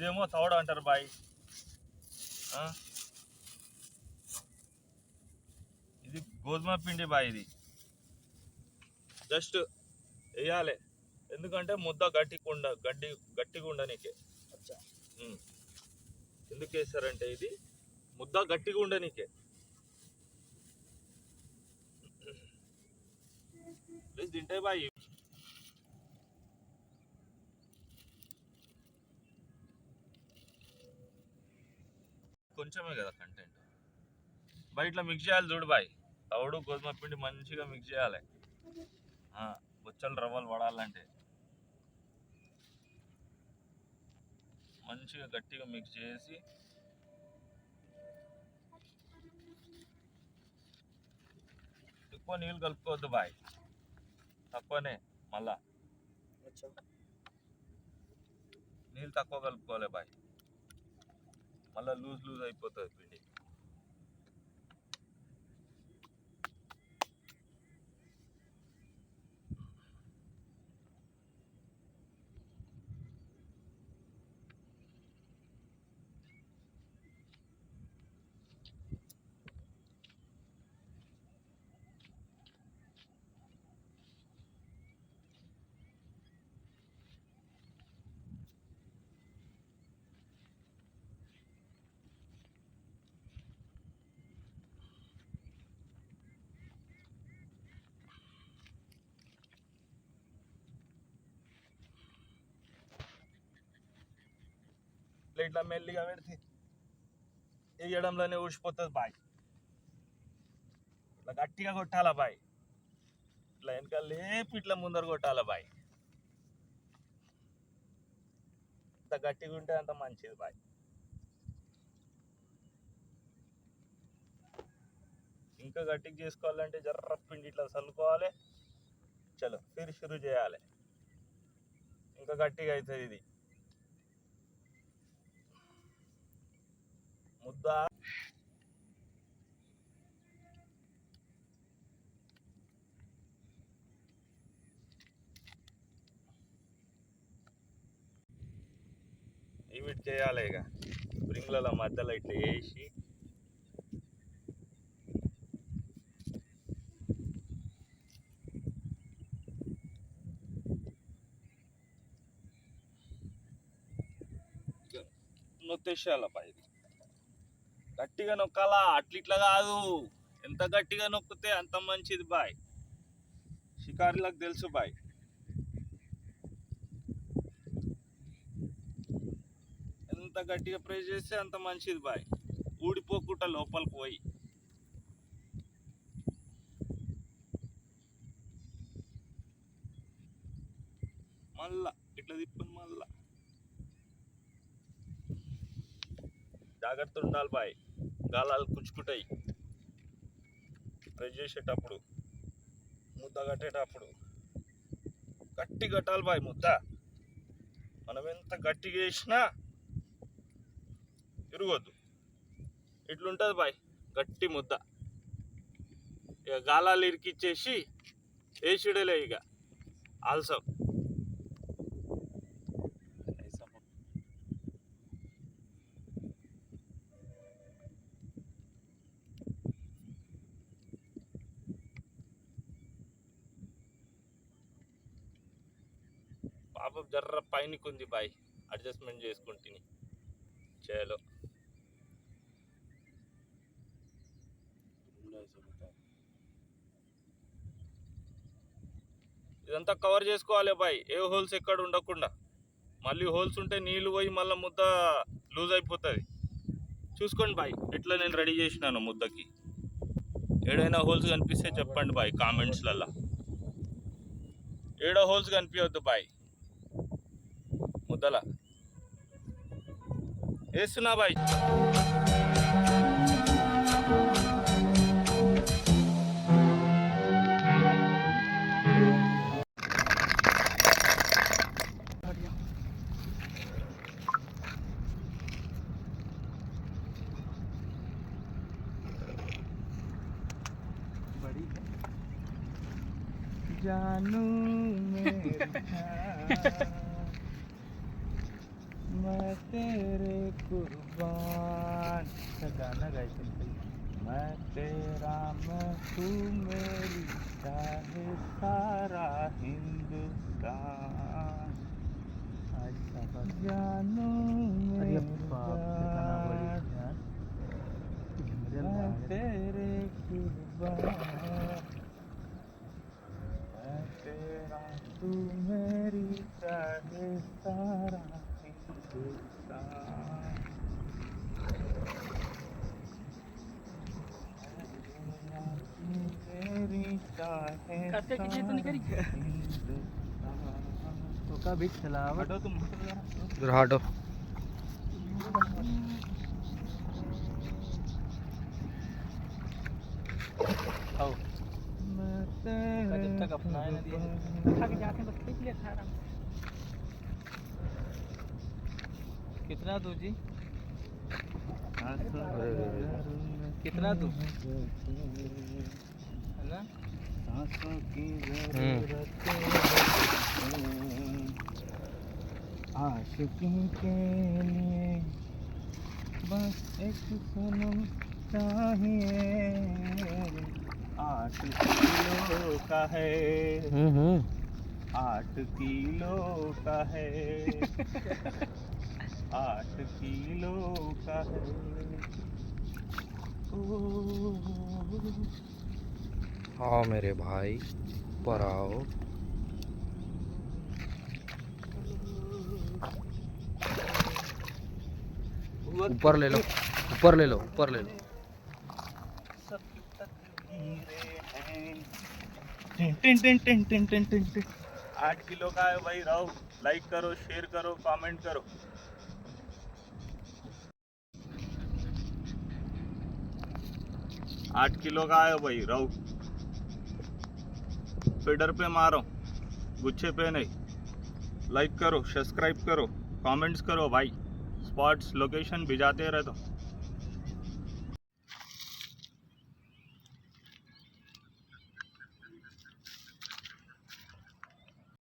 ఇదేమో తౌడు అంటారు బాయ్. ఇది గోధుమ పిండి బాయ్. ఇది జస్ట్ వేయాలి, ఎందుకంటే ముద్ద గట్టిగా ఉండనీకే. ఎందుకు వేస్తారంటే ఇది ముద్ద గట్టిగా ఉండనీకే. ప్లీజ్ తింటే బాయ్. కొంచెమే కదా కంటెంట్ బాయ్. ఇట్లా మిక్స్ చేయాలి చూడు బాయ్. తౌడు గోధుమ పిండి మంచిగా మిక్స్ చేయాలి. బొచ్చలు రవ్వలు పడాలంటే మంచిగా గట్టిగా మిక్స్ చేసి ఎక్కువ నీళ్ళు కలుపుకోవద్దు బాయ్, తక్కువనే. మళ్ళా నీళ్ళు తక్కువ కలుపుకోవాలి బాయ్, మళ్ళీ లూజ్ అయిపోతుంది పిండి. ఇట్లా మెల్లిగా పెడితే వేయడంలోనే ఊసిపోతుంది బాయ్. ఇట్లా గట్టిగా కొట్టాలా బాయ్, ఇట్లా వెనకాల లేపి ఇట్లా ముందర కొట్టాలా బాయ్. ఎంత గట్టిగా ఉంటే అంత మంచిది బాయ్. ఇంకా గట్టిగా చేసుకోవాలంటే జర్ర పిండి ఇట్లా చల్లుకోవాలి. చలో ఫిర్ షురు చేయాలి, ఇంకా గట్టిగా అవుతుంది ఇది ముద్ద. ఇవి చేయాలి ఇక స్ప్రింగ్ల మధ్యలో ఇట్లా వేసి నొత్తేసేయాల బాయ్. ఇది గట్టిగా నొక్కాలా, అట్లిట్లా కాదు. ఎంత గట్టిగా నొక్కితే అంత మంచిది బాయ్. షికారులకు తెలుసు బాయ్. ఎంత గట్టిగా ప్రెస్ చేస్తే అంత మంచిది బాయ్, ఊడిపోకుండా లోపలికి పోయి. మళ్ళా ఇట్లా తిప్పుని మళ్ళా జాగ్రత్త ఉండాలి బాయ్, గాలాలు కుచ్చుకుంటాయి ప్రెస్ చేసేటప్పుడు. ముద్ద కట్టేటప్పుడు గట్టి కట్టాలి బాయ్ ముద్ద. మనం ఎంత గట్టిగా వేసినా తిరగొద్దు. ఇట్లుంటుంది బాయ్ గట్టి ముద్ద. ఇక గాలాలు ఇరికిచ్చేసి వేసిడలే ఇక ఆల్సో. పాపం జర్ర పైనకి ఉంది బాయ్, అడ్జస్ట్మెంట్ చేసుకుంటుంది. చేయాలో ఇదంతా కవర్ చేసుకోవాలి బాయ్, ఏ హోల్స్ ఎక్కడ ఉండకుండా. మళ్ళీ హోల్స్ ఉంటే నీళ్ళు పోయి మళ్ళీ ముద్ద లూజ్ అయిపోతుంది. చూసుకోండి బాయ్ ఎట్లా నేను రెడీ చేసినాను ముద్దకి. ఏడైనా హోల్స్ కనిపిస్తే చెప్పండి బాయ్ కామెంట్స్లల్లో. ఏడో హోల్స్ కనిపించవద్దు బాయ్ ముద్దల. వేస్తున్నా బాయ్. जानू मेरी जान मैं तेरे कुर्बान, गाना गाइते मैं तेरा मैं तू मेरी, चाहे सारा हिंदुस्तान, जानू मेरी जान, मैं तेरे कुर्बान, मैं तेरा तू मेरी, चाहे सारा हिंदुस्तान, मेरी चाहे सारा हिंदुस्तान। तो का बीच चला हटो तुम, इधर हटो। आओ जब तक अपना है ना दिए खा के जाते हैं बस खींच ले आराम से। कितना दूं जी? कितना दूं है ना? सांसों की ज़रूरत है, आशिकी के लिए बस एक सनम चाहिए, 8 किलो का है, 8 किलो का है, 8 किलो का है। आओ मेरे भाई, ऊपर आओ। ऊपर ले लो, ऊपर ले लो, ऊपर ले लो। सब तकदीरें हैं। Tin tin tin tin tin tin tin tin. 8 kilo का है भाई राव, लाइक करो, शेयर करो, कमेंट करो। 8 किलो का है भाई राव, फीडर पे मारो, गुच्छे पे नहीं। लाइक करो, सब्सक्राइब करो, कमेंट्स करो भाई, स्पॉट्स लोकेशन भिजाते रहते हो।